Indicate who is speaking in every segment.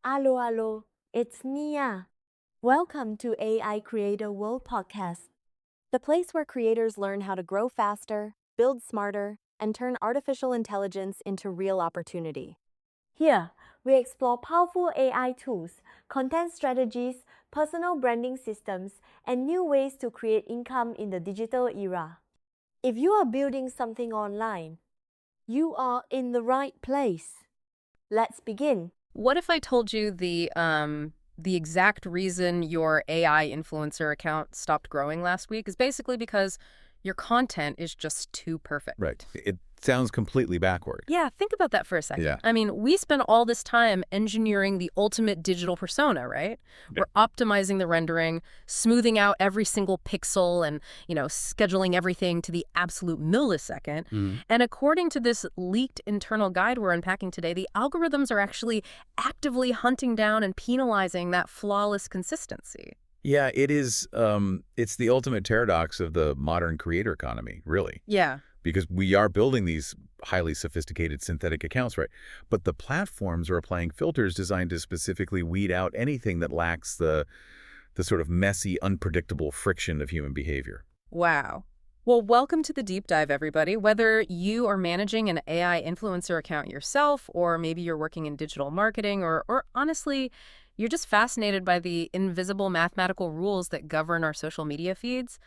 Speaker 1: Allo, allo, it's Nia. Welcome to AI Creator World Podcast, the place where creators learn how to grow faster, build smarter, and turn artificial intelligence into real opportunity. Here, we explore powerful AI tools, content strategies, personal branding systems, and new ways to create income in the digital era. If you are building something online, you are in the right place. Let's begin.
Speaker 2: What if I told you the exact reason your AI influencer account stopped growing last week is basically because your content is just too perfect?
Speaker 3: Right. It sounds completely backward.
Speaker 2: Yeah, think about that for a second.
Speaker 3: Yeah.
Speaker 2: I mean, we spend all this time engineering the ultimate digital persona, right?
Speaker 3: Yeah.
Speaker 2: We're optimizing the rendering, smoothing out every single pixel and, scheduling everything to the absolute millisecond. And according to this leaked internal guide we're unpacking today, the algorithms are actually actively hunting down and penalizing that flawless consistency.
Speaker 3: Yeah, it is. It's the ultimate paradox of the modern creator economy, really,
Speaker 2: Yeah.
Speaker 3: because we are building these highly sophisticated synthetic accounts, right? But the platforms are applying filters designed to specifically weed out anything that lacks the sort of messy, unpredictable friction of human behavior.
Speaker 2: Wow. Well, welcome to the deep dive, everybody. Whether you are managing an AI influencer account yourself, or maybe you're working in digital marketing, or honestly, you're just fascinated by the invisible mathematical rules that govern our social media feeds,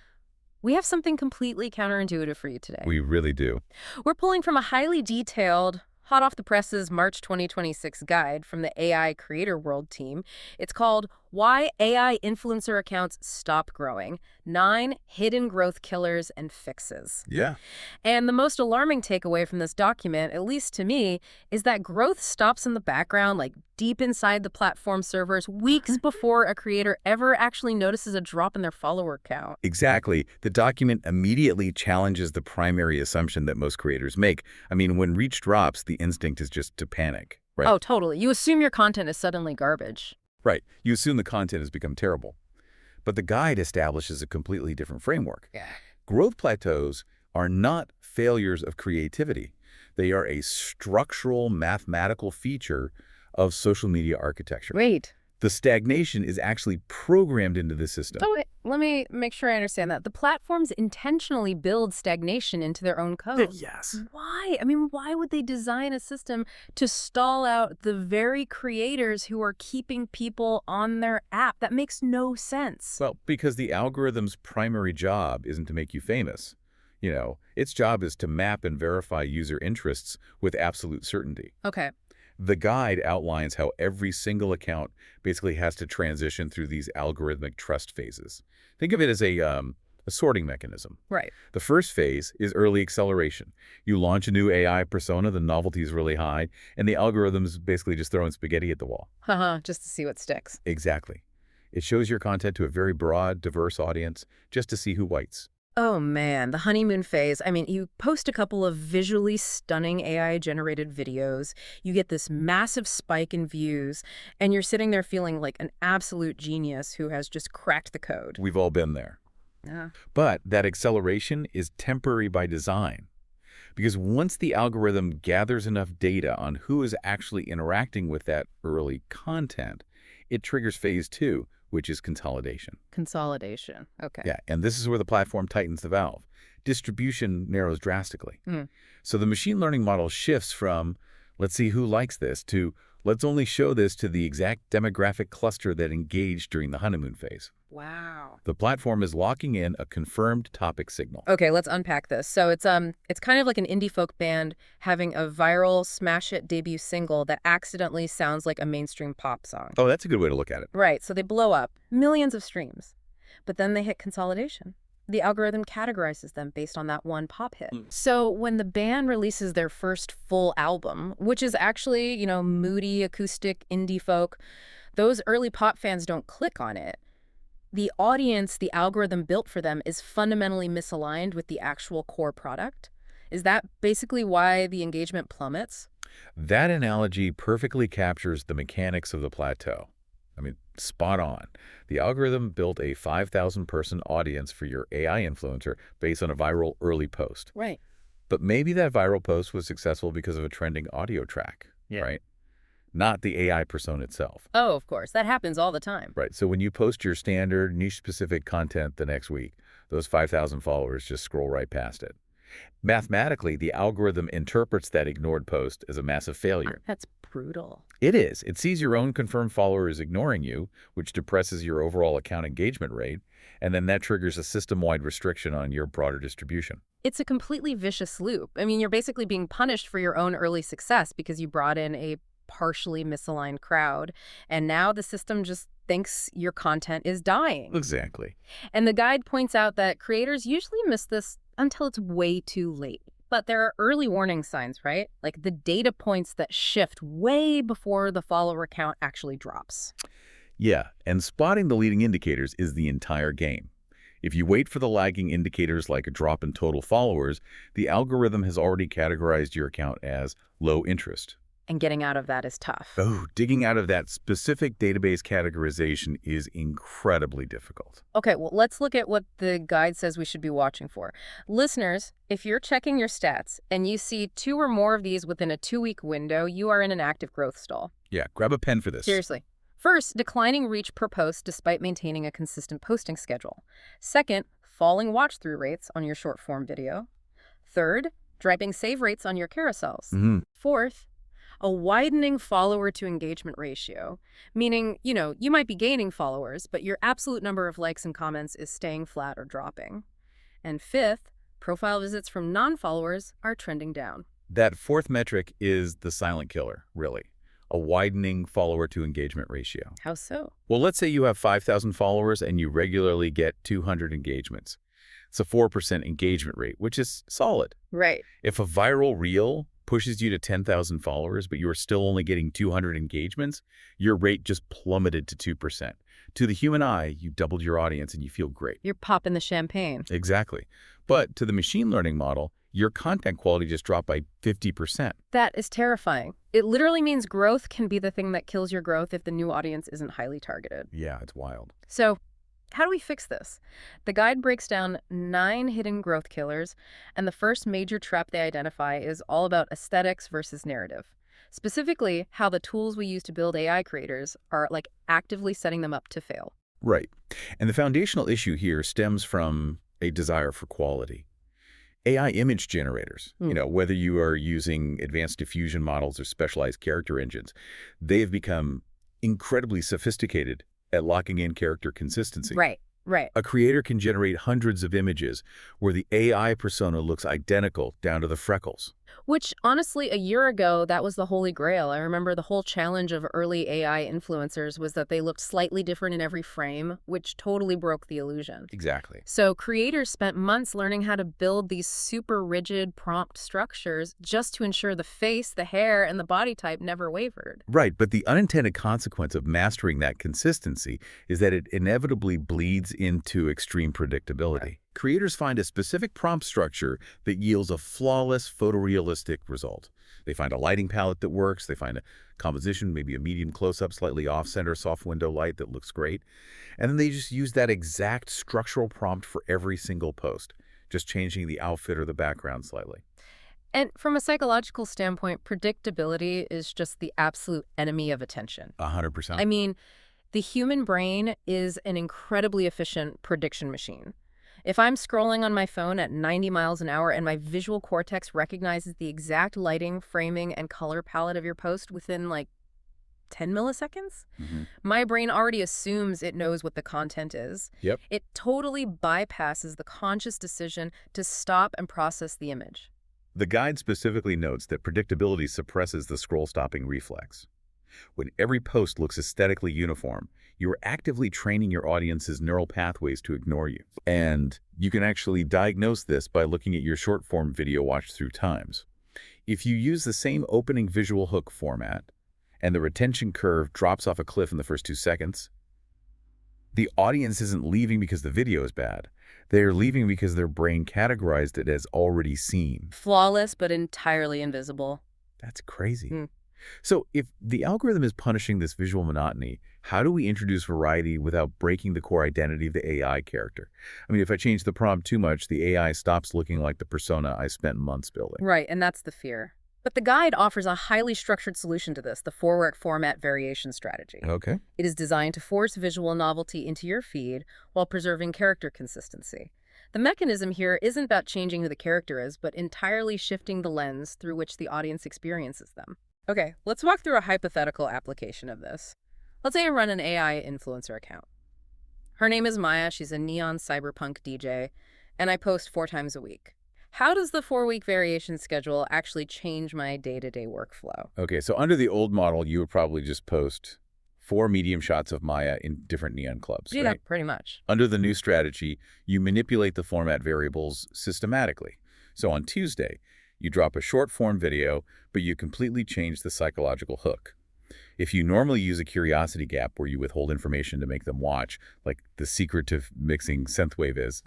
Speaker 2: we have something completely counterintuitive for you today.
Speaker 3: We really do.
Speaker 2: We're pulling from a highly detailed, hot off the presses March 2026 guide from the AI Creator World team. It's called Why AI Influencer Accounts Stop Growing: 9 Hidden Growth Killers and Fixes.
Speaker 3: Yeah.
Speaker 2: And the most alarming takeaway from this document, at least to me, is that growth stops in the background, like deep inside the platform servers, weeks before a creator ever actually notices a drop in their follower count.
Speaker 3: Exactly. The document immediately challenges the primary assumption that most creators make. I mean, when reach drops, the instinct is just to panic, right?
Speaker 2: Oh, totally. You assume your content is suddenly garbage.
Speaker 3: Right. You assume the content has become terrible. But the guide establishes a completely different framework.
Speaker 2: Yeah.
Speaker 3: Growth plateaus are not failures of creativity. They are a structural mathematical feature of social media architecture.
Speaker 2: Wait.
Speaker 3: The stagnation is actually programmed into the system.
Speaker 2: Oh, wait. Let me make sure I understand that. The platforms intentionally build stagnation into their own code.
Speaker 3: Yes.
Speaker 2: Why? I mean, why would they design a system to stall out the very creators who are keeping people on their app? That makes no sense.
Speaker 3: Well, because the algorithm's primary job isn't to make you famous. Its job is to map and verify user interests with absolute certainty.
Speaker 2: Okay.
Speaker 3: The guide outlines how every single account basically has to transition through these algorithmic trust phases. Think of it as a sorting mechanism.
Speaker 2: Right.
Speaker 3: The first phase is early acceleration. You launch a new AI persona, the novelty is really high, and the algorithm's basically just throwing spaghetti at the wall.
Speaker 2: Haha, just to see what sticks.
Speaker 3: Exactly. It shows your content to a very broad, diverse audience just to see who bites.
Speaker 2: Oh man, the honeymoon phase. I mean, you post a couple of visually stunning AI-generated videos, you get this massive spike in views, and you're sitting there feeling like an absolute genius who has just cracked the code.
Speaker 3: We've all been there.
Speaker 2: Yeah.
Speaker 3: But that acceleration is temporary by design. Because once the algorithm gathers enough data on who is actually interacting with that early content, it triggers phase 2, which is consolidation.
Speaker 2: Consolidation. Okay.
Speaker 3: Yeah, and this is where the platform tightens the valve. Distribution narrows drastically. So the machine learning model shifts from, let's see who likes this, to let's only show this to the exact demographic cluster that engaged during the honeymoon phase.
Speaker 2: Wow.
Speaker 3: The platform is locking in a confirmed topic signal.
Speaker 2: Okay, let's unpack this. So it's kind of like an indie folk band having a viral smash hit debut single that accidentally sounds like a mainstream pop song.
Speaker 3: Oh, that's a good way to look at it.
Speaker 2: Right, so they blow up, millions of streams. But then they hit consolidation. The algorithm categorizes them based on that one pop hit. So when the band releases their first full album, which is actually, moody, acoustic, indie folk, those early pop fans don't click on it. The audience the algorithm built for them is fundamentally misaligned with the actual core product. Is that basically why the engagement plummets?
Speaker 3: That analogy perfectly captures the mechanics of the plateau. I mean, spot on. The algorithm built a 5,000-person audience for your AI influencer based on a viral early post.
Speaker 2: Right.
Speaker 3: But maybe that viral post was successful because of a trending audio track, right? not the AI persona itself.
Speaker 2: Oh, of course. That happens all the time.
Speaker 3: Right. So when you post your standard niche-specific content the next week, those 5,000 followers just scroll right past it. Mathematically, the algorithm interprets that ignored post as a massive failure.
Speaker 2: That's brutal.
Speaker 3: It is. It sees your own confirmed followers ignoring you, which depresses your overall account engagement rate, and then that triggers a system-wide restriction on your broader distribution.
Speaker 2: It's a completely vicious loop. I mean, you're basically being punished for your own early success because you brought in a partially misaligned crowd, and now the system just thinks your content is dying.
Speaker 3: Exactly.
Speaker 2: And the guide points out that creators usually miss this until it's way too late. But there are early warning signs, right? Like the data points that shift way before the follower count actually drops.
Speaker 3: Yeah, and spotting the leading indicators is the entire game. If you wait for the lagging indicators like a drop in total followers, the algorithm has already categorized your account as low interest.
Speaker 2: And getting out of that is tough.
Speaker 3: Oh, digging out of that specific database categorization is incredibly difficult.
Speaker 2: Okay, well, let's look at what the guide says we should be watching for. Listeners, if you're checking your stats and you see 2 or more of these within a 2-week window, you are in an active growth stall.
Speaker 3: Yeah, grab a pen for this.
Speaker 2: Seriously. First, declining reach per post despite maintaining a consistent posting schedule. Second, falling watch-through rates on your short-form video. Third, dropping save rates on your carousels. Fourth, a widening follower-to-engagement ratio, meaning, you might be gaining followers, but your absolute number of likes and comments is staying flat or dropping. And fifth, profile visits from non-followers are trending down.
Speaker 3: That fourth metric is the silent killer, really. A widening follower-to-engagement ratio.
Speaker 2: How so?
Speaker 3: Well, let's say you have 5,000 followers and you regularly get 200 engagements. It's a 4% engagement rate, which is solid.
Speaker 2: Right.
Speaker 3: If a viral reel pushes you to 10,000 followers, but you are still only getting 200 engagements, your rate just plummeted to 2%. To the human eye, you doubled your audience and you feel great.
Speaker 2: You're popping the champagne.
Speaker 3: Exactly. But to the machine learning model, your content quality just dropped by 50%.
Speaker 2: That is terrifying. It literally means growth can be the thing that kills your growth if the new audience isn't highly targeted.
Speaker 3: Yeah, it's wild.
Speaker 2: So, how do we fix this? The guide breaks down 9 hidden growth killers, and the first major trap they identify is all about aesthetics versus narrative. Specifically, how the tools we use to build AI creators are actively setting them up to fail.
Speaker 3: Right. And the foundational issue here stems from a desire for quality. AI image generators, whether you are using advanced diffusion models or specialized character engines, they've become incredibly sophisticated at locking in character consistency.
Speaker 2: Right.
Speaker 3: A creator can generate hundreds of images where the AI persona looks identical down to the freckles.
Speaker 2: Which, honestly, a year ago, that was the holy grail. I remember the whole challenge of early AI influencers was that they looked slightly different in every frame, which totally broke the illusion.
Speaker 3: Exactly.
Speaker 2: So creators spent months learning how to build these super rigid prompt structures just to ensure the face, the hair, and the body type never wavered.
Speaker 3: Right, but the unintended consequence of mastering that consistency is that it inevitably bleeds into extreme predictability. Right. Creators find a specific prompt structure that yields a flawless photorealistic result. They find a lighting palette that works. They find a composition, maybe a medium close-up, slightly off-center, soft window light that looks great. And then they just use that exact structural prompt for every single post, just changing the outfit or the background slightly.
Speaker 2: And from a psychological standpoint, predictability is just the absolute enemy of attention.
Speaker 3: 100%.
Speaker 2: I mean, the human brain is an incredibly efficient prediction machine. If I'm scrolling on my phone at 90 miles an hour and my visual cortex recognizes the exact lighting, framing, and color palette of your post within 10 milliseconds, my brain already assumes it knows what the content is.
Speaker 3: Yep.
Speaker 2: It totally bypasses the conscious decision to stop and process the image.
Speaker 3: The guide specifically notes that predictability suppresses the scroll-stopping reflex. When every post looks aesthetically uniform, you are actively training your audience's neural pathways to ignore you. And you can actually diagnose this by looking at your short-form video watched through times. If you use the same opening visual hook format, and the retention curve drops off a cliff in the first 2 seconds, the audience isn't leaving because the video is bad. They're leaving because their brain categorized it as already seen.
Speaker 2: Flawless, but entirely invisible.
Speaker 3: That's crazy. So if the algorithm is punishing this visual monotony, how do we introduce variety without breaking the core identity of the AI character? I mean, if I change the prompt too much, the AI stops looking like the persona I spent months building.
Speaker 2: Right, and that's the fear. But the guide offers a highly structured solution to this, the forward format variation strategy.
Speaker 3: Okay.
Speaker 2: It is designed to force visual novelty into your feed while preserving character consistency. The mechanism here isn't about changing who the character is, but entirely shifting the lens through which the audience experiences them. Okay, let's walk through a hypothetical application of this. Let's say I run an AI influencer account. Her name is Maya, she's a neon cyberpunk DJ, and I post 4 times a week. How does the 4-week variation schedule actually change my day-to-day workflow?
Speaker 3: Okay, so under the old model, you would probably just post 4 medium shots of Maya in different neon clubs,
Speaker 2: Yeah,
Speaker 3: right?
Speaker 2: pretty much.
Speaker 3: Under the new strategy, you manipulate the format variables systematically. So on Tuesday, you drop a short-form video, but you completely change the psychological hook. If you normally use a curiosity gap where you withhold information to make them watch, like the secret to mixing synthwave is,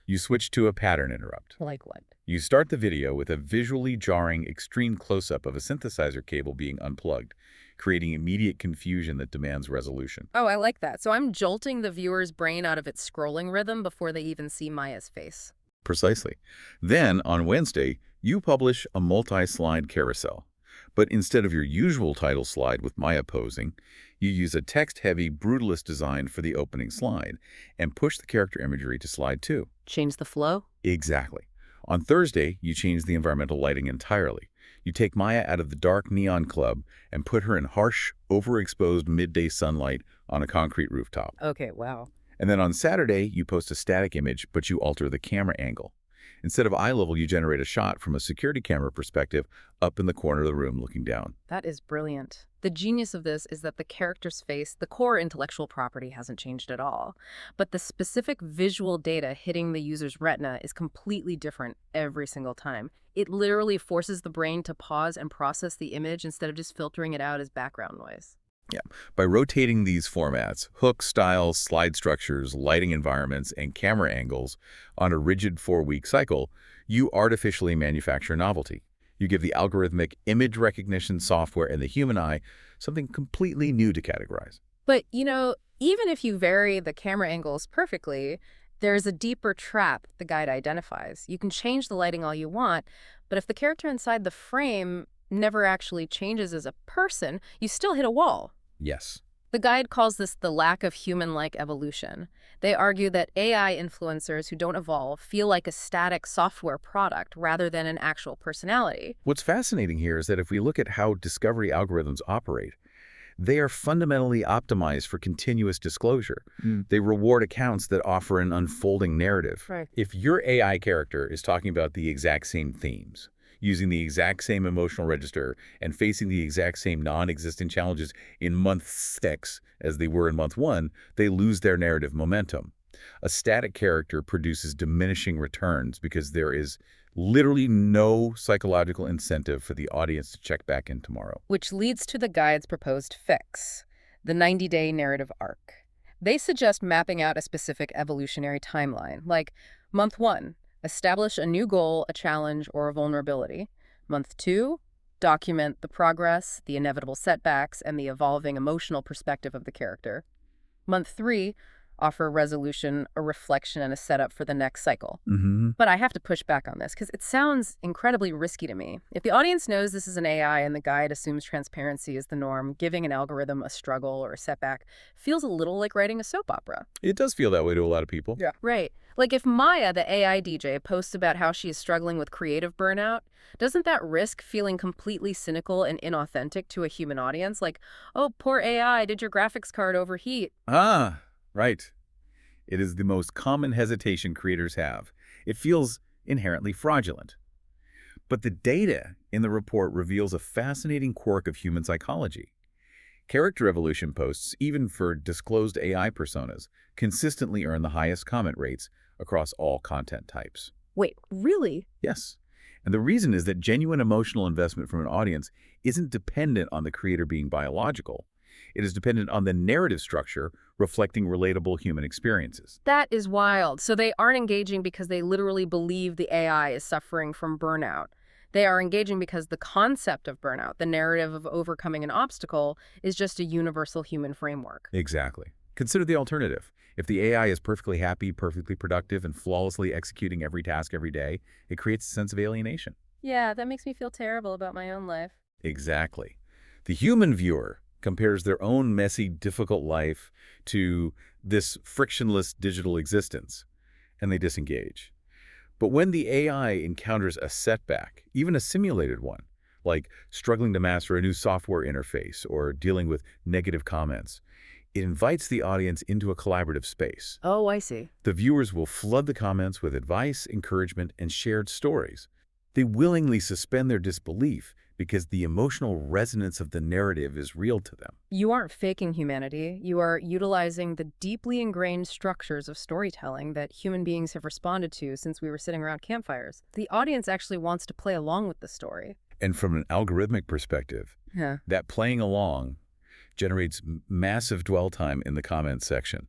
Speaker 3: you switch to a pattern interrupt.
Speaker 2: Like what?
Speaker 3: You start the video with a visually jarring extreme close-up of a synthesizer cable being unplugged, creating immediate confusion that demands resolution.
Speaker 2: Oh, I like that. So I'm jolting the viewer's brain out of its scrolling rhythm before they even see Maya's face.
Speaker 3: Precisely. Then, on Wednesday, you publish a multi-slide carousel. But instead of your usual title slide with Maya posing, you use a text-heavy brutalist design for the opening slide and push the character imagery to slide 2.
Speaker 2: Change the flow?
Speaker 3: Exactly. On Thursday, you change the environmental lighting entirely. You take Maya out of the dark neon club and put her in harsh, overexposed midday sunlight on a concrete rooftop.
Speaker 2: Okay, wow.
Speaker 3: And then on Saturday, you post a static image, but you alter the camera angle. Instead of eye level, you generate a shot from a security camera perspective up in the corner of the room looking down.
Speaker 2: That is brilliant. The genius of this is that the character's face, the core intellectual property, hasn't changed at all. But the specific visual data hitting the user's retina is completely different every single time. It literally forces the brain to pause and process the image instead of just filtering it out as background noise.
Speaker 3: Yeah. By rotating these formats, hook styles, slide structures, lighting environments, and camera angles on a rigid 4-week cycle, you artificially manufacture novelty. You give the algorithmic image recognition software and the human eye something completely new to categorize.
Speaker 2: But, even if you vary the camera angles perfectly, there's a deeper trap the guide identifies. You can change the lighting all you want, but if the character inside the frame never actually changes as a person, you still hit a wall.
Speaker 3: Yes.
Speaker 2: The guide calls this the lack of human-like evolution. They argue that AI influencers who don't evolve feel like a static software product rather than an actual personality.
Speaker 3: What's fascinating here is that if we look at how discovery algorithms operate, they are fundamentally optimized for continuous disclosure. They reward accounts that offer an unfolding narrative.
Speaker 2: Right.
Speaker 3: If your AI character is talking about the exact same themes, using the exact same emotional register, and facing the exact same non-existent challenges in month 6 as they were in month 1, they lose their narrative momentum. A static character produces diminishing returns because there is literally no psychological incentive for the audience to check back in tomorrow.
Speaker 2: Which leads to the guide's proposed fix, the 90-day narrative arc. They suggest mapping out a specific evolutionary timeline, like month 1, establish a new goal, a challenge, or a vulnerability. Month 2, document the progress, the inevitable setbacks, and the evolving emotional perspective of the character. Month 3, offer a resolution, a reflection, and a setup for the next cycle. But I have to push back on this because it sounds incredibly risky to me. If the audience knows this is an AI and the guide assumes transparency is the norm, giving an algorithm a struggle or a setback feels a little like writing a soap opera.
Speaker 3: It does feel that way to a lot of people.
Speaker 2: Yeah. Right. Like if Maya, the AI DJ, posts about how she is struggling with creative burnout, doesn't that risk feeling completely cynical and inauthentic to a human audience? Like, oh, poor AI, did your graphics card overheat?
Speaker 3: Ah, right. It is the most common hesitation creators have. It feels inherently fraudulent. But the data in the report reveals a fascinating quirk of human psychology. Character evolution posts, even for disclosed AI personas, consistently earn the highest comment rates across all content types.
Speaker 2: Wait, really?
Speaker 3: Yes. And the reason is that genuine emotional investment from an audience isn't dependent on the creator being biological. It is dependent on the narrative structure reflecting relatable human experiences.
Speaker 2: That is wild. So they aren't engaging because they literally believe the AI is suffering from burnout. They are engaging because the concept of burnout, the narrative of overcoming an obstacle, is just a universal human framework.
Speaker 3: Exactly. Consider the alternative. If the AI is perfectly happy, perfectly productive, and flawlessly executing every task every day, it creates a sense of alienation.
Speaker 2: Yeah, that makes me feel terrible about my own life.
Speaker 3: Exactly. The human viewer compares their own messy, difficult life to this frictionless digital existence, and they disengage. But when the AI encounters a setback, even a simulated one, like struggling to master a new software interface or dealing with negative comments, it invites the audience into a collaborative space.
Speaker 2: Oh, I see.
Speaker 3: The viewers will flood the comments with advice, encouragement, and shared stories. They willingly suspend their disbelief because the emotional resonance of the narrative is real to them.
Speaker 2: You aren't faking humanity. You are utilizing the deeply ingrained structures of storytelling that human beings have responded to since we were sitting around campfires. The audience actually wants to play along with the story.
Speaker 3: And from an algorithmic perspective,
Speaker 2: Yeah.
Speaker 3: that playing along generates massive dwell time in the comments section,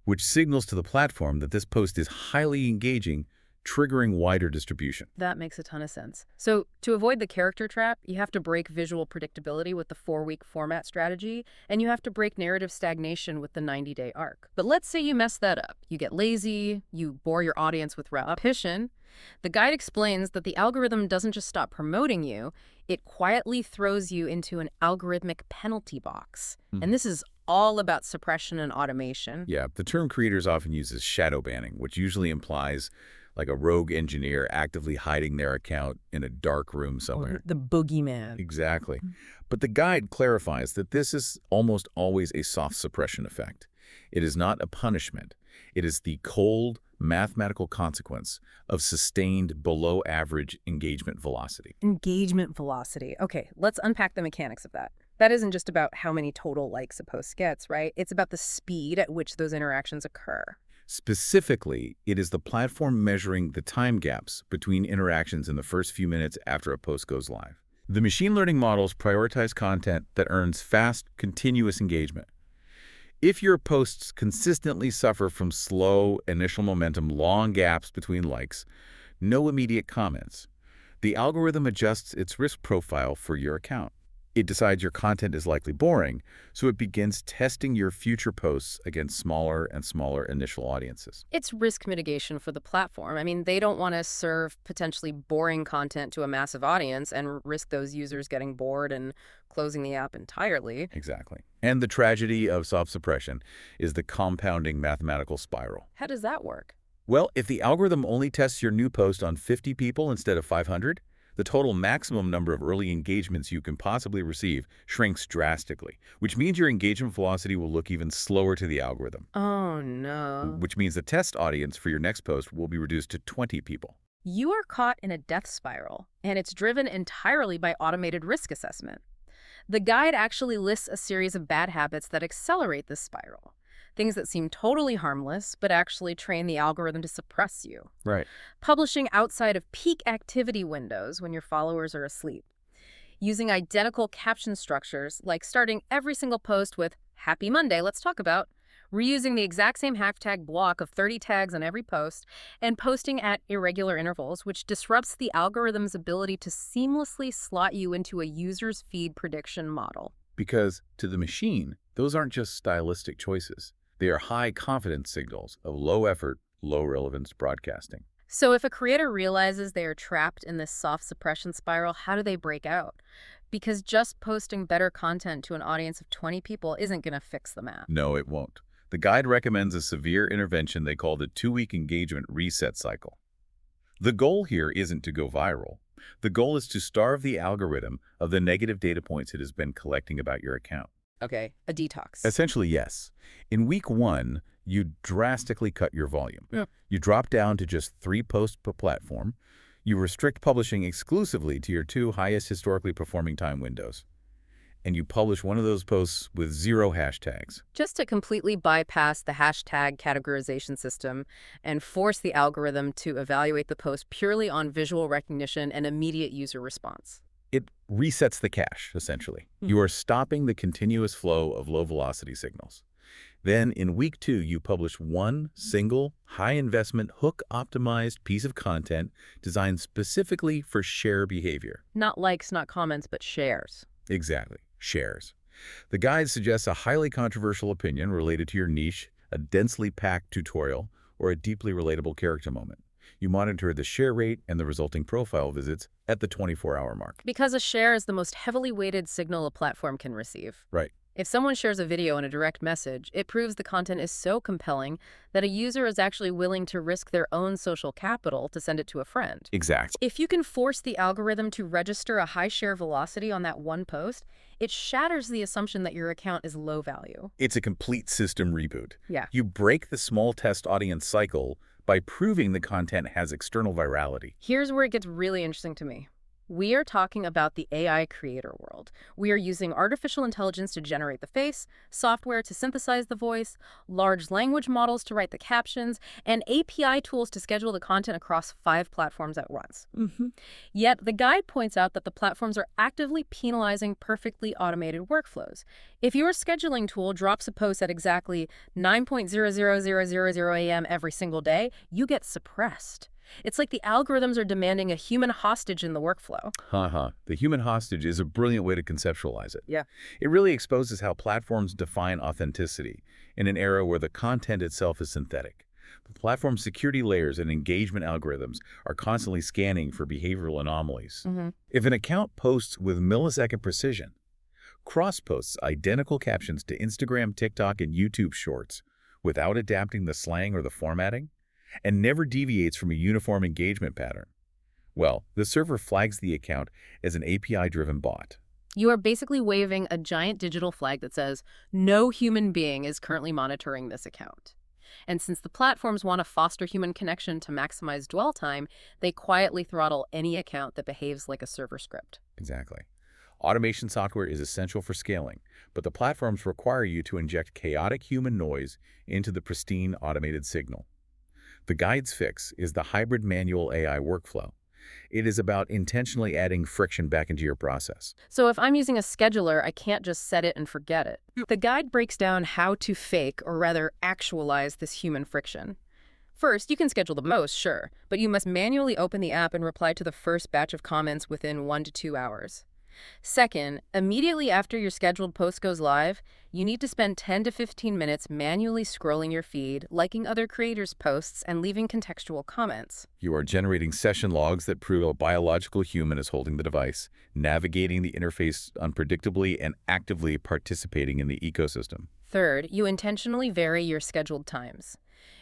Speaker 3: which signals to the platform that this post is highly engaging, triggering wider distribution.
Speaker 2: That makes a ton of sense. So to avoid the character trap, you have to break visual predictability with the 4-week format strategy, and you have to break narrative stagnation with the 90-day arc. But let's say you mess that up. You get lazy, you bore your audience with repetition. The guide explains that the algorithm doesn't just stop promoting you, it quietly throws you into an algorithmic penalty box. And this is all about suppression and automation.
Speaker 3: Yeah, the term creators often uses shadow banning, which usually implies like a rogue engineer actively hiding their account in a dark room somewhere.
Speaker 2: The boogeyman.
Speaker 3: Exactly. But the guide clarifies that this is almost always a soft suppression effect. It is not a punishment. It is the cold, mathematical consequence of sustained below-average engagement velocity.
Speaker 2: Engagement velocity. Okay, let's unpack the mechanics of that. That isn't just about how many total likes a post gets, right? It's about the speed at which those interactions occur.
Speaker 3: Specifically, it is the platform measuring the time gaps between interactions in the first few minutes after a post goes live. The machine learning models prioritize content that earns fast, continuous engagement. If your posts consistently suffer from slow initial momentum, long gaps between likes, no immediate comments, the algorithm adjusts its risk profile for your account. It decides your content is likely boring, so it begins testing your future posts against smaller and smaller initial audiences.
Speaker 2: It's risk mitigation for the platform. I mean, they don't want to serve potentially boring content to a massive audience and risk those users getting bored and closing the app entirely.
Speaker 3: Exactly. And the tragedy of soft suppression is the compounding mathematical spiral.
Speaker 2: How does that work?
Speaker 3: Well, if the algorithm only tests your new post on 50 people instead of 500, the total maximum number of early engagements you can possibly receive shrinks drastically, which means your engagement velocity will look even slower to the algorithm.
Speaker 2: Oh, no.
Speaker 3: Which means the test audience for your next post will be reduced to 20 people.
Speaker 2: You are caught in a death spiral, and it's driven entirely by automated risk assessment. The guide actually lists a series of bad habits that accelerate this spiral. Things that seem totally harmless, but actually train the algorithm to suppress you.
Speaker 3: Right.
Speaker 2: Publishing outside of peak activity windows when your followers are asleep. Using identical caption structures, like starting every single post with "Happy Monday, let's talk about," reusing the exact same hashtag block of 30 tags on every post, and posting at irregular intervals, which disrupts the algorithm's ability to seamlessly slot you into a user's feed prediction model.
Speaker 3: Because to the machine, those aren't just stylistic choices. They are high confidence signals of low effort, low relevance broadcasting.
Speaker 2: So if a creator realizes they are trapped in this soft suppression spiral, how do they break out? Because just posting better content to an audience of 20 people isn't going to fix the math.
Speaker 3: No, it won't. The guide recommends a severe intervention they call the 2-week engagement reset cycle. The goal here isn't to go viral. The goal is to starve the algorithm of the negative data points it has been collecting about your account.
Speaker 2: Okay, a detox.
Speaker 3: Essentially, yes. In week 1, you drastically cut your volume.
Speaker 2: Yeah.
Speaker 3: You drop down to just 3 posts per platform. You restrict publishing exclusively to your 2 highest historically performing time windows. And you publish one of those posts with 0 hashtags.
Speaker 2: Just to completely bypass the hashtag categorization system and force the algorithm to evaluate the post purely on visual recognition and immediate user response.
Speaker 3: It resets the cache, essentially. You are stopping the continuous flow of low-velocity signals. Then, in week 2, you publish one single, high-investment, hook-optimized piece of content designed specifically for share behavior.
Speaker 2: Not likes, not comments, but shares.
Speaker 3: Exactly. Shares. The guide suggests a highly controversial opinion related to your niche, a densely packed tutorial, or a deeply relatable character moment. You monitor the share rate and the resulting profile visits at the 24-hour mark.
Speaker 2: Because a share is the most heavily weighted signal a platform can receive.
Speaker 3: Right.
Speaker 2: If someone shares a video in a direct message, it proves the content is so compelling that a user is actually willing to risk their own social capital to send it to a friend.
Speaker 3: Exactly.
Speaker 2: If you can force the algorithm to register a high share velocity on that one post, it shatters the assumption that your account is low value.
Speaker 3: It's a complete system reboot.
Speaker 2: Yeah.
Speaker 3: You break the small test audience cycle by proving the content has external virality.
Speaker 2: Here's where it gets really interesting to me. We are talking about the AI creator world. We are using artificial intelligence to generate the face, software to synthesize the voice, large language models to write the captions, and API tools to schedule the content across 5 platforms at once. Yet, the guide points out that the platforms are actively penalizing perfectly automated workflows. If your scheduling tool drops a post at exactly 9.00000 a.m. every single day, you get suppressed. It's like the algorithms are demanding a human hostage in the workflow.
Speaker 3: The human hostage is a brilliant way to conceptualize it.
Speaker 2: Yeah.
Speaker 3: It really exposes how platforms define authenticity in an era where the content itself is synthetic. The platform security layers and engagement algorithms are constantly scanning for behavioral anomalies. If an account posts with millisecond precision, cross-posts identical captions to Instagram, TikTok, and YouTube Shorts without adapting the slang or the formatting, and never deviates from a uniform engagement pattern, well, the server flags the account as an API-driven bot.
Speaker 2: You are basically waving a giant digital flag that says, no human being is currently monitoring this account. And since the platforms want to foster human connection to maximize dwell time, they quietly throttle any account that behaves like a server script.
Speaker 3: Exactly. Automation software is essential for scaling, but the platforms require you to inject chaotic human noise into the pristine automated signal. The guide's fix is the hybrid manual AI workflow. It is about intentionally adding friction back into your process.
Speaker 2: So if I'm using a scheduler, I can't just set it and forget it. The guide breaks down how to fake, or rather actualize, this human friction. First, you can schedule the most, sure, but you must manually open the app and reply to the first batch of comments within 1 to 2 hours. Second, immediately after your scheduled post goes live, you need to spend 10 to 15 minutes manually scrolling your feed, liking other creators' posts, and leaving contextual comments.
Speaker 3: You are generating session logs that prove a biological human is holding the device, navigating the interface unpredictably, and actively participating in the ecosystem.
Speaker 2: Third, you intentionally vary your scheduled times.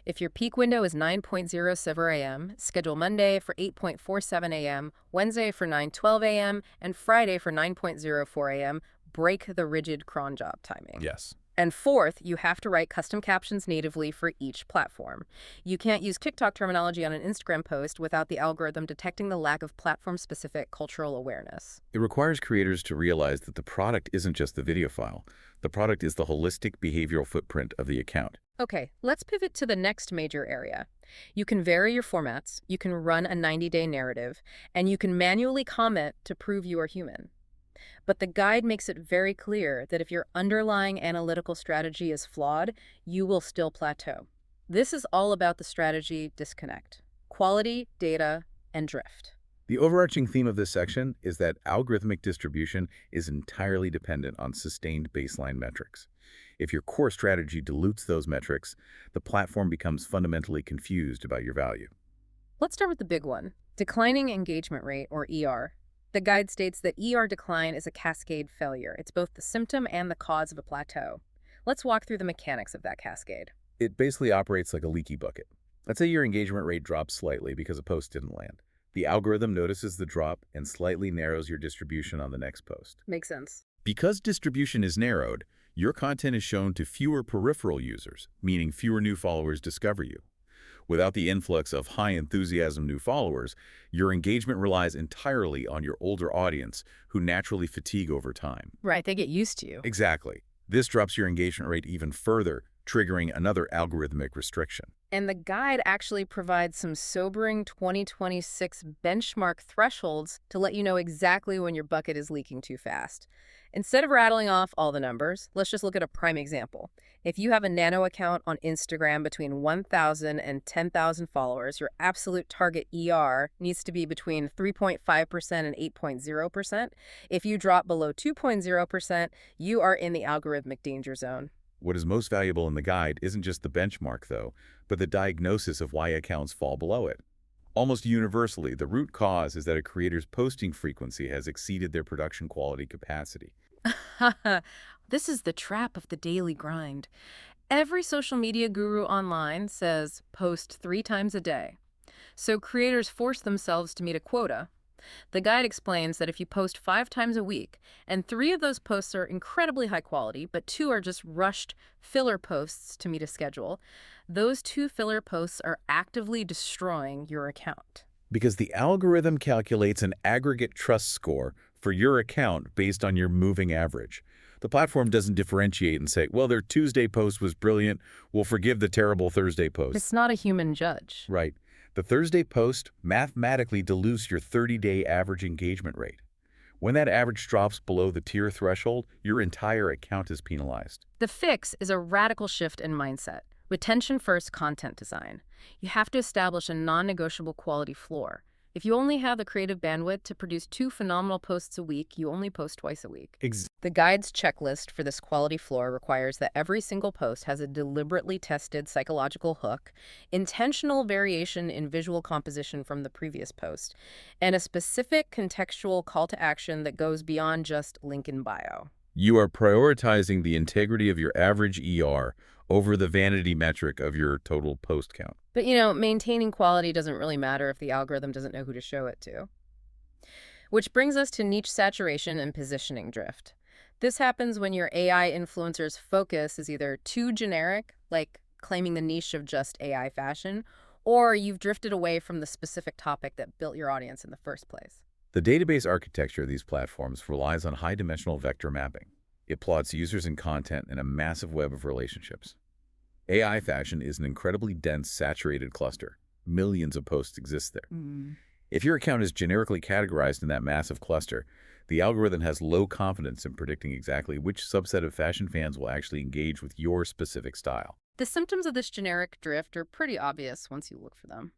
Speaker 2: If your peak window is 9.07 a.m., schedule Monday for 8.47 a.m., Wednesday for 9:12 a.m., and Friday for 9.04 a.m. Break the rigid cron job timing.
Speaker 3: Yes.
Speaker 2: And fourth, you have to write custom captions natively for each platform. You can't use TikTok terminology on an Instagram post without the algorithm detecting the lack of platform-specific cultural awareness.
Speaker 3: It requires creators to realize that the product isn't just the video file. The product is the holistic behavioral footprint of the account.
Speaker 2: Okay, let's pivot to the next major area. You can vary your formats, you can run a 90-day narrative, and you can manually comment to prove you are human. But the guide makes it very clear that if your underlying analytical strategy is flawed, you will still plateau. This is all about the strategy disconnect: quality, data, and drift.
Speaker 3: The overarching theme of this section is that algorithmic distribution is entirely dependent on sustained baseline metrics. If your core strategy dilutes those metrics, the platform becomes fundamentally confused about your value.
Speaker 2: Let's start with the big one: declining engagement rate, or ER. The guide states that ER decline is a cascade failure. It's both the symptom and the cause of a plateau. Let's walk through the mechanics of that cascade.
Speaker 3: It basically operates like a leaky bucket. Let's say your engagement rate drops slightly because a post didn't land. The algorithm notices the drop and slightly narrows your distribution on the next post.
Speaker 2: Makes sense.
Speaker 3: Because distribution is narrowed, your content is shown to fewer peripheral users, meaning fewer new followers discover you. Without the influx of high-enthusiasm new followers, your engagement relies entirely on your older audience, who naturally fatigue over time.
Speaker 2: Right, they get used to you.
Speaker 3: Exactly. This drops your engagement rate even further, triggering another algorithmic restriction.
Speaker 2: And the guide actually provides some sobering 2026 benchmark thresholds to let you know exactly when your bucket is leaking too fast. Instead of rattling off all the numbers, let's just look at a prime example. If you have a nano account on Instagram between 1,000 and 10,000 followers, your absolute target ER needs to be between 3.5% and 8.0%. If you drop below 2.0%, you are in the algorithmic danger zone.
Speaker 3: What is most valuable in the guide isn't just the benchmark, though, but the diagnosis of why accounts fall below it. Almost universally, the root cause is that a creator's posting frequency has exceeded their production quality capacity.
Speaker 2: This is the trap of the daily grind. Every social media guru online says post 3 times a day. So creators force themselves to meet a quota. The guide explains that if you post 5 times a week, and 3 of those posts are incredibly high quality, but 2 are just rushed filler posts to meet a schedule, those 2 filler posts are actively destroying your account.
Speaker 3: Because the algorithm calculates an aggregate trust score for your account based on your moving average. The platform doesn't differentiate and say, well, their Tuesday post was brilliant, we'll forgive the terrible Thursday post.
Speaker 2: It's not a human judge.
Speaker 3: Right. The Thursday post mathematically dilutes your 30-day average engagement rate. When that average drops below the tier threshold, your entire account is penalized.
Speaker 2: The fix is a radical shift in mindset. Retention-first content design. You have to establish a non-negotiable quality floor. If you only have the creative bandwidth to produce 2 phenomenal posts a week, you only post twice a week. The guide's checklist for this quality floor requires that every single post has a deliberately tested psychological hook, intentional variation in visual composition from the previous post, and a specific contextual call to action that goes beyond just link in bio.
Speaker 3: You are prioritizing the integrity of your average ER over the vanity metric of your total post count.
Speaker 2: But, maintaining quality doesn't really matter if the algorithm doesn't know who to show it to. Which brings us to niche saturation and positioning drift. This happens when your AI influencer's focus is either too generic, like claiming the niche of just AI fashion, or you've drifted away from the specific topic that built your audience in the first place.
Speaker 3: The database architecture of these platforms relies on high-dimensional vector mapping. It plots users and content in a massive web of relationships. AI fashion is an incredibly dense, saturated cluster. Millions of posts exist there. If your account is generically categorized in that massive cluster, the algorithm has low confidence in predicting exactly which subset of fashion fans will actually engage with your specific style.
Speaker 2: The symptoms of this generic drift are pretty obvious once you look for them.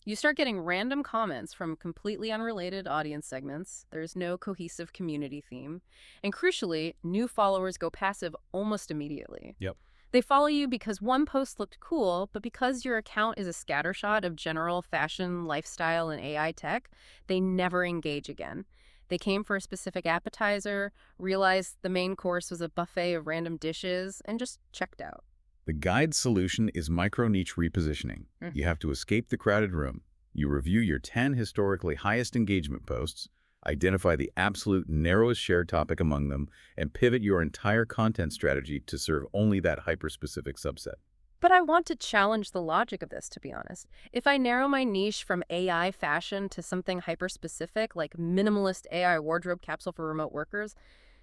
Speaker 2: You start getting random comments from completely unrelated audience segments. There's no cohesive community theme. And crucially, new followers go passive almost immediately.
Speaker 3: Yep.
Speaker 2: They follow you because one post looked cool, but because your account is a scattershot of general fashion, lifestyle, and AI tech, they never engage again. They came for a specific appetizer, realized the main course was a buffet of random dishes, and just checked out.
Speaker 3: The guide's solution is micro-niche repositioning. You have to escape the crowded room. You review your 10 historically highest engagement posts, identify the absolute narrowest shared topic among them, and pivot your entire content strategy to serve only that hyper-specific subset.
Speaker 2: But I want to challenge the logic of this, to be honest. If I narrow my niche from AI fashion to something hyper-specific, like minimalist AI wardrobe capsule for remote workers,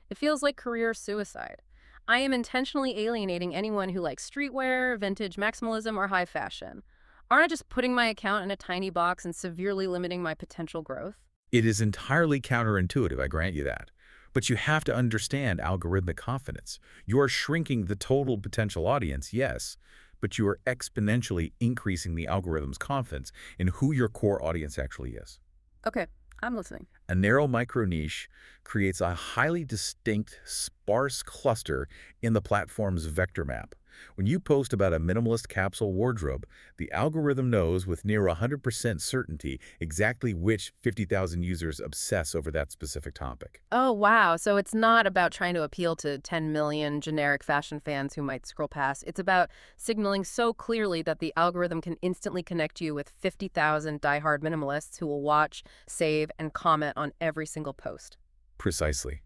Speaker 2: it feels like career suicide. I am intentionally alienating anyone who likes streetwear, vintage maximalism, or high fashion. Aren't I just putting my account in a tiny box and severely limiting my potential growth?
Speaker 3: It is entirely counterintuitive, I grant you that. But you have to understand algorithmic confidence. You are shrinking the total potential audience, yes, but you are exponentially increasing the algorithm's confidence in who your core audience actually is.
Speaker 2: Okay, I'm listening.
Speaker 3: A narrow micro-niche creates a highly distinct, sparse cluster in the platform's vector map. When you post about a minimalist capsule wardrobe, the algorithm knows with near 100% certainty exactly which 50,000 users obsess over that specific topic.
Speaker 2: Oh, wow. So it's not about trying to appeal to 10 million generic fashion fans who might scroll past. It's about signaling so clearly that the algorithm can instantly connect you with 50,000 diehard minimalists who will watch, save, and comment on every single post.
Speaker 3: Precisely.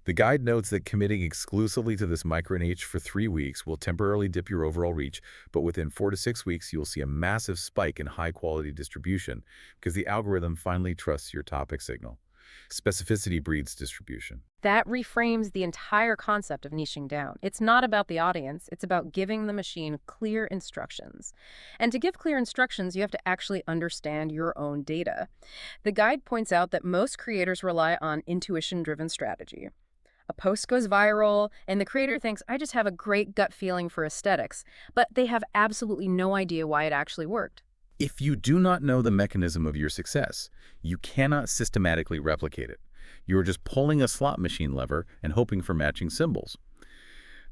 Speaker 3: The guide notes that committing exclusively to this micro-niche for 3 weeks will temporarily dip your overall reach, but within 4 to 6 weeks, you'll see a massive spike in high-quality distribution because the algorithm finally trusts your topic signal. Specificity breeds distribution.
Speaker 2: That reframes the entire concept of niching down. It's not about the audience. It's about giving the machine clear instructions. And to give clear instructions, you have to actually understand your own data. The guide points out that most creators rely on intuition-driven strategy. A post goes viral, and the creator thinks, I just have a great gut feeling for aesthetics, but they have absolutely no idea why it actually worked.
Speaker 3: If you do not know the mechanism of your success, you cannot systematically replicate it. You are just pulling a slot machine lever and hoping for matching symbols.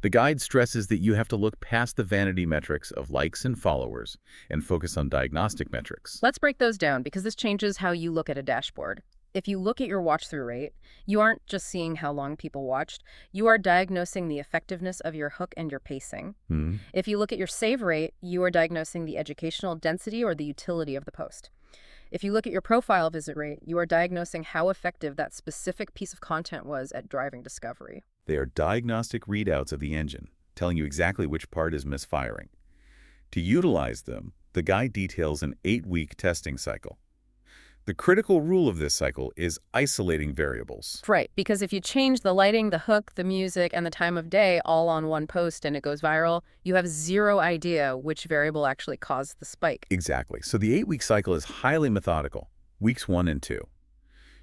Speaker 3: The guide stresses that you have to look past the vanity metrics of likes and followers and focus on diagnostic metrics.
Speaker 2: Let's break those down because this changes how you look at a dashboard. If you look at your watch-through rate, you aren't just seeing how long people watched, you are diagnosing the effectiveness of your hook and your pacing. If you look at your save rate, you are diagnosing the educational density or the utility of the post. If you look at your profile visit rate, you are diagnosing how effective that specific piece of content was at driving discovery.
Speaker 3: They are diagnostic readouts of the engine, telling you exactly which part is misfiring. To utilize them, the guide details an 8-week testing cycle. The critical rule of this cycle is isolating variables.
Speaker 2: Right, because if you change the lighting, the hook, the music, and the time of day all on one post and it goes viral, you have zero idea which variable actually caused the spike.
Speaker 3: Exactly. So the 8-week cycle is highly methodical. Weeks 1 and 2.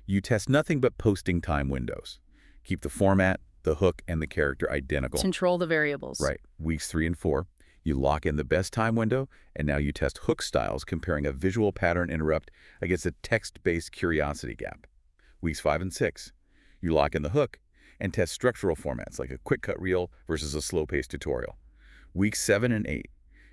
Speaker 3: You test nothing but posting time windows. Keep the format, the hook, and the character identical.
Speaker 2: Control the variables.
Speaker 3: Right. Weeks 3 and 4. You lock in the best time window, and now you test hook styles, comparing a visual pattern interrupt against a text-based curiosity gap. Weeks 5 and 6. You lock in the hook and test structural formats like a quick-cut reel versus a slow-paced tutorial. Weeks 7 and 8.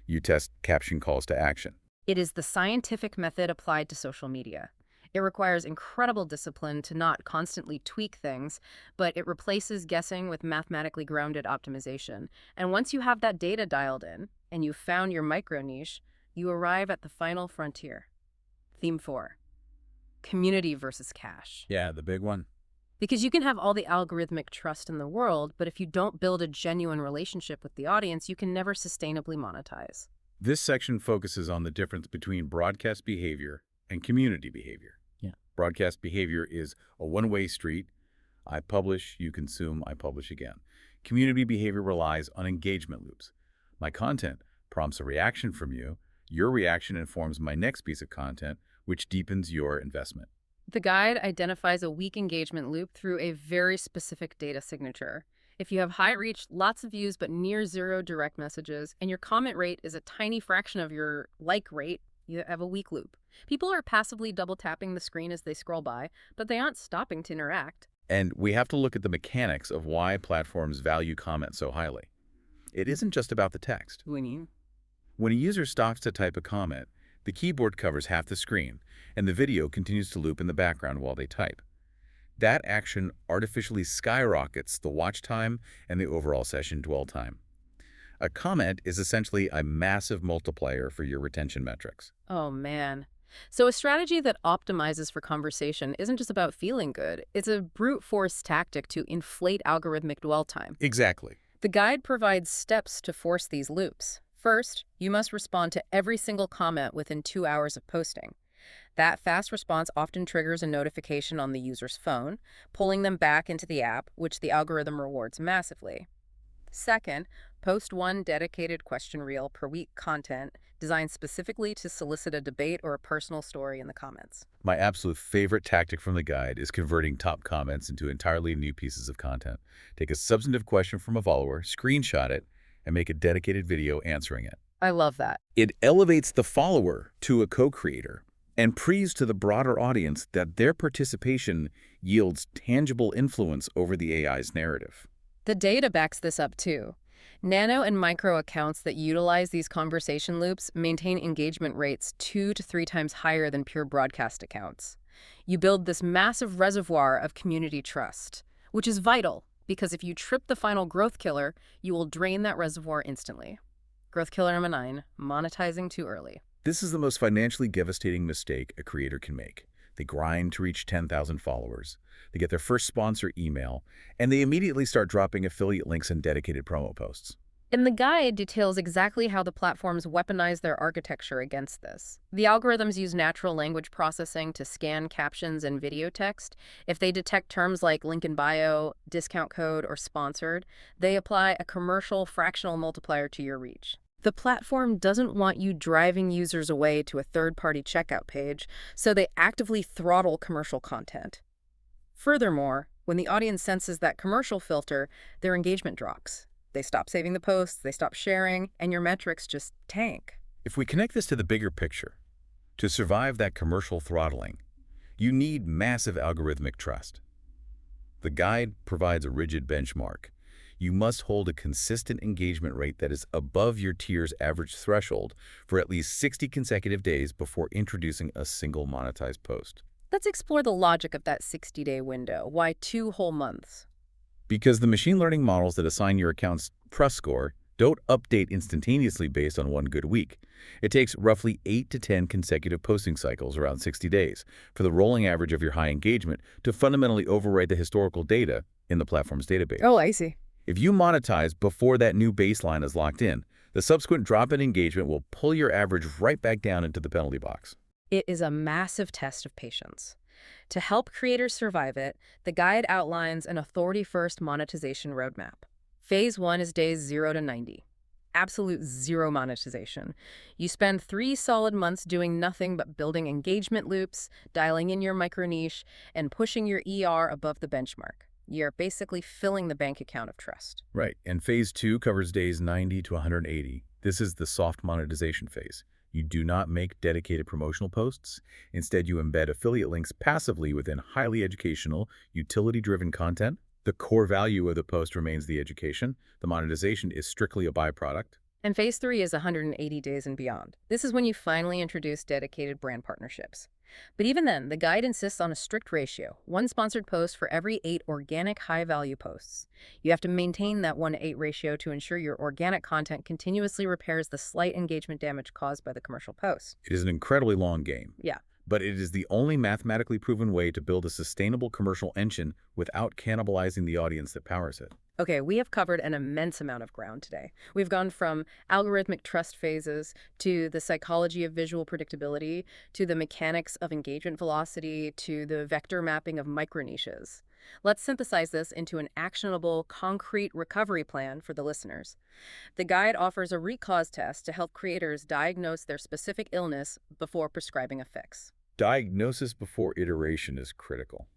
Speaker 3: You test caption calls to action.
Speaker 2: It is the scientific method applied to social media. It requires incredible discipline to not constantly tweak things, but it replaces guessing with mathematically grounded optimization. And once you have that data dialed in, and you've found your micro niche, you arrive at the final frontier. Theme 4. Community versus cash.
Speaker 3: Yeah, the big one.
Speaker 2: Because you can have all the algorithmic trust in the world, but if you don't build a genuine relationship with the audience, you can never sustainably monetize.
Speaker 3: This section focuses on the difference between broadcast behavior and community behavior. Broadcast behavior is a one-way street. I publish, you consume, I publish again. Community behavior relies on engagement loops. My content prompts a reaction from you. Your reaction informs my next piece of content, which deepens your investment.
Speaker 2: The guide identifies a weak engagement loop through a very specific data signature. If you have high reach, lots of views, but near zero direct messages, and your comment rate is a tiny fraction of your like rate, you have a weak loop. People are passively double-tapping the screen as they scroll by, but they aren't stopping to interact.
Speaker 3: And we have to look at the mechanics of why platforms value comments so highly. It isn't just about the text.
Speaker 2: What do you mean?
Speaker 3: When a user stops to type a comment, the keyboard covers half the screen, and the video continues to loop in the background while they type. That action artificially skyrockets the watch time and the overall session dwell time. A comment is essentially a massive multiplier for your retention metrics.
Speaker 2: Oh, man. So a strategy that optimizes for conversation isn't just about feeling good. It's a brute force tactic to inflate algorithmic dwell time.
Speaker 3: Exactly.
Speaker 2: The guide provides steps to force these loops. First, you must respond to every single comment within 2 hours of posting. That fast response often triggers a notification on the user's phone, pulling them back into the app, which the algorithm rewards massively. Second, post one dedicated question reel per week content designed specifically to solicit a debate or a personal story in the comments.
Speaker 3: My absolute favorite tactic from the guide is converting top comments into entirely new pieces of content. Take a substantive question from a follower, screenshot it, and make a dedicated video answering it.
Speaker 2: I love that.
Speaker 3: It elevates the follower to a co-creator and proves to the broader audience that their participation yields tangible influence over the AI's narrative.
Speaker 2: The data backs this up too. Nano and micro accounts that utilize these conversation loops maintain engagement rates 2 to 3 times higher than pure broadcast accounts. You build this massive reservoir of community trust, which is vital because if you trip the final growth killer, you will drain that reservoir instantly. Growth killer number 9, monetizing too early.
Speaker 3: This is the most financially devastating mistake a creator can make. They grind to reach 10,000 followers. They get their first sponsor email, and they immediately start dropping affiliate links and dedicated promo posts.
Speaker 2: And the guide details exactly how the platforms weaponize their architecture against this. The algorithms use natural language processing to scan captions and video text. If they detect terms like link in bio, discount code, or sponsored, they apply a commercial fractional multiplier to your reach. The platform doesn't want you driving users away to a third-party checkout page, so they actively throttle commercial content. Furthermore, when the audience senses that commercial filter, their engagement drops. They stop saving the posts, they stop sharing, and your metrics just tank.
Speaker 3: If we connect this to the bigger picture, to survive that commercial throttling, you need massive algorithmic trust. The guide provides a rigid benchmark. You must hold a consistent engagement rate that is above your tier's average threshold for at least 60 consecutive days before introducing a single monetized post.
Speaker 2: Let's explore the logic of that 60-day window. Why 2 whole months?
Speaker 3: Because the machine learning models that assign your account's trust score don't update instantaneously based on one good week. It takes roughly 8 to 10 consecutive posting cycles, around 60 days, for the rolling average of your high engagement to fundamentally overwrite the historical data in the platform's database.
Speaker 2: Oh, I see.
Speaker 3: If you monetize before that new baseline is locked in, the subsequent drop in engagement will pull your average right back down into the penalty box.
Speaker 2: It is a massive test of patience. To help creators survive it, the guide outlines an authority-first monetization roadmap. Phase 1 is days 0 to 90. Absolute zero monetization. You spend 3 solid months doing nothing but building engagement loops, dialing in your micro-niche, and pushing your ER above the benchmark. You're basically filling the bank account of trust.
Speaker 3: Right, and phase 2 covers days 90 to 180. This is the soft monetization phase. You do not make dedicated promotional posts. Instead, you embed affiliate links passively within highly educational, utility-driven content. The core value of the post remains the education. The monetization is strictly a byproduct.
Speaker 2: And phase 3 is 180 days and beyond. This is when you finally introduce dedicated brand partnerships. But even then, the guide insists on a strict ratio, 1 sponsored post for every 8 organic high-value posts. You have to maintain that 1:8 ratio to ensure your organic content continuously repairs the slight engagement damage caused by the commercial post.
Speaker 3: It is an incredibly long game.
Speaker 2: Yeah.
Speaker 3: But it is the only mathematically proven way to build a sustainable commercial engine without cannibalizing the audience that powers it.
Speaker 2: Okay, we have covered an immense amount of ground today. We've gone from algorithmic trust phases to the psychology of visual predictability to the mechanics of engagement velocity to the vector mapping of micro-niches. Let's synthesize this into an actionable, concrete recovery plan for the listeners. The guide offers a root cause test to help creators diagnose their specific illness before prescribing a fix.
Speaker 3: Diagnosis before iteration is critical.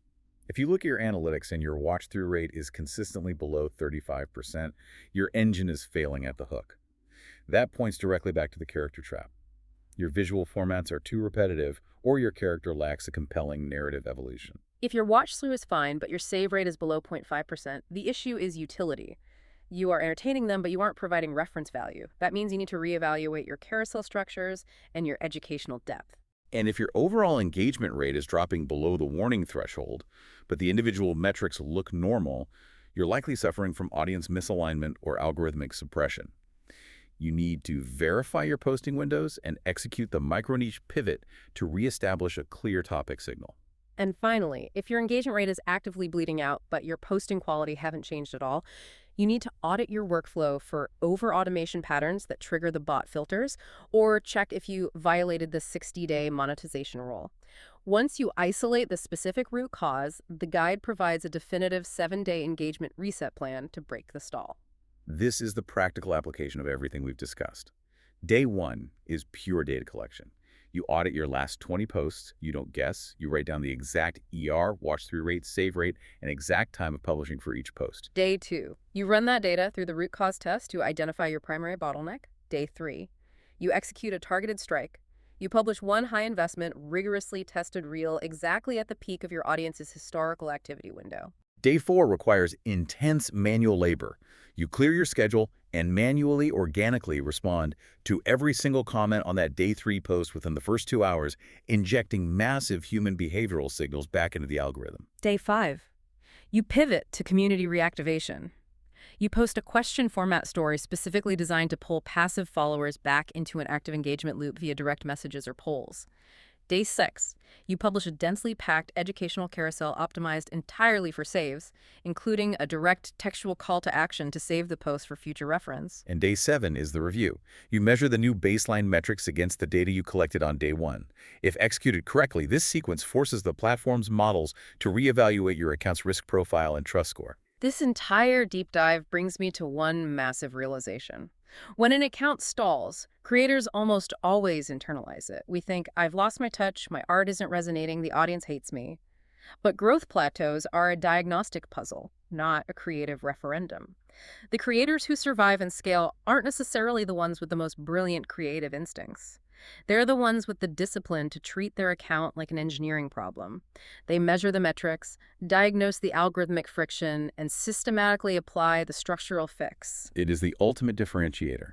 Speaker 3: If you look at your analytics and your watch-through rate is consistently below 35%, your engine is failing at the hook. That points directly back to the character trap. Your visual formats are too repetitive, or your character lacks a compelling narrative evolution.
Speaker 2: If your watch-through is fine, but your save rate is below 0.5%, the issue is utility. You are entertaining them, but you aren't providing reference value. That means you need to reevaluate your carousel structures and your educational depth.
Speaker 3: And if your overall engagement rate is dropping below the warning threshold, but the individual metrics look normal, you're likely suffering from audience misalignment or algorithmic suppression. You need to verify your posting windows and execute the micro-niche pivot to reestablish a clear topic signal.
Speaker 2: And finally, if your engagement rate is actively bleeding out, but your posting quality haven't changed at all, you need to audit your workflow for over-automation patterns that trigger the bot filters, or check if you violated the 60-day monetization rule. Once you isolate the specific root cause, the guide provides a definitive 7-day engagement reset plan to break the stall.
Speaker 3: This is the practical application of everything we've discussed. Day 1 is pure data collection. You audit your last 20 posts, you don't guess, you write down the exact ER, watch-through rate, save rate, and exact time of publishing for each post.
Speaker 2: Day 2, you run that data through the root cause test to identify your primary bottleneck. Day 3, you execute a targeted strike. You publish 1 high-investment, rigorously tested reel exactly at the peak of your audience's historical activity window.
Speaker 3: Day 4 requires intense manual labor. You clear your schedule and manually, organically respond to every single comment on that Day 3 post within the first 2 hours, injecting massive human behavioral signals back into the algorithm.
Speaker 2: Day 5, you pivot to community reactivation. You post a question format story specifically designed to pull passive followers back into an active engagement loop via direct messages or polls. Day 6, you publish a densely packed educational carousel optimized entirely for saves, including a direct textual call to action to save the post for future reference.
Speaker 3: And Day 7 is the review. You measure the new baseline metrics against the data you collected on Day 1. If executed correctly, this sequence forces the platform's models to reevaluate your account's risk profile and trust score.
Speaker 2: This entire deep dive brings me to one massive realization. When an account stalls, creators almost always internalize it. We think, I've lost my touch, my art isn't resonating, the audience hates me. But growth plateaus are a diagnostic puzzle, not a creative referendum. The creators who survive and scale aren't necessarily the ones with the most brilliant creative instincts. They're the ones with the discipline to treat their account like an engineering problem. They measure the metrics, diagnose the algorithmic friction, and systematically apply the structural fix.
Speaker 3: It is the ultimate differentiator.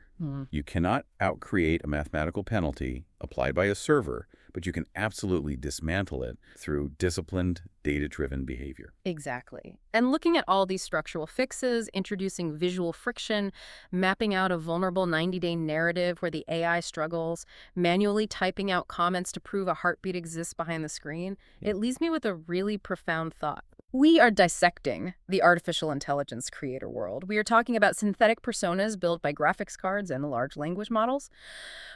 Speaker 3: You cannot outcreate a mathematical penalty applied by a server, but you can absolutely dismantle it through disciplined, data-driven behavior.
Speaker 2: Exactly. And looking at all these structural fixes, introducing visual friction, mapping out a vulnerable 90-day narrative where the AI struggles, manually typing out comments to prove a heartbeat exists behind the screen, it leaves me with a really profound thought. We are dissecting the artificial intelligence creator world. We are talking about synthetic personas built by graphics cards and large language models.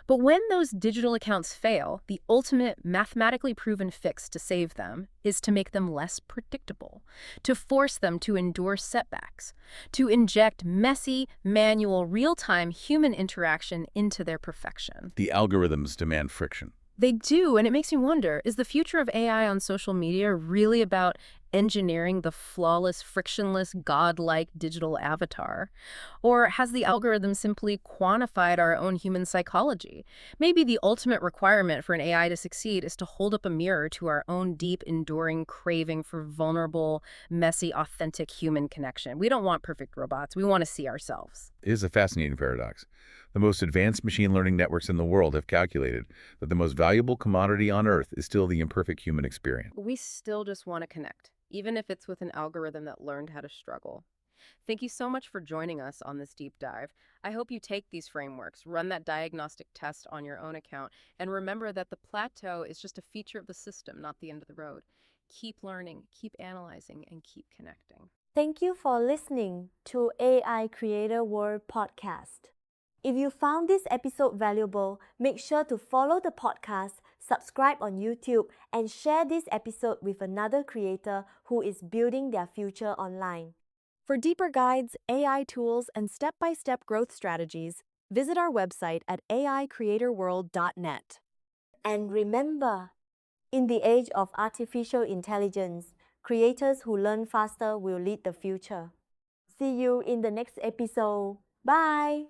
Speaker 2: But when those digital accounts fail, the ultimate mathematically proven fix to save them is to make them less predictable, to force them to endure setbacks, to inject messy, manual, real-time human interaction into their perfection.
Speaker 3: The algorithms demand friction.
Speaker 2: They do, and it makes me wonder, is the future of AI on social media really about engineering the flawless, frictionless, godlike digital avatar? Or has the algorithm simply quantified our own human psychology? Maybe the ultimate requirement for an AI to succeed is to hold up a mirror to our own deep, enduring craving for vulnerable, messy, authentic human connection. We don't want perfect robots. We want to see ourselves.
Speaker 3: It is a fascinating paradox. The most advanced machine learning networks in the world have calculated that the most valuable commodity on Earth is still the imperfect human experience.
Speaker 2: We still just want to connect, even if it's with an algorithm that learned how to struggle. Thank you so much for joining us on this deep dive. I hope you take these frameworks, run that diagnostic test on your own account, and remember that the plateau is just a feature of the system, not the end of the road. Keep learning, keep analyzing, and keep connecting.
Speaker 1: Thank you for listening to AI Creator World Podcast. If you found this episode valuable, make sure to follow the podcast, subscribe on YouTube, and share this episode with another creator who is building their future online. For deeper guides, AI tools, and step-by-step growth strategies, visit our website at aicreatorworld.net. And remember, in the age of artificial intelligence, creators who learn faster will lead the future. See you in the next episode. Bye!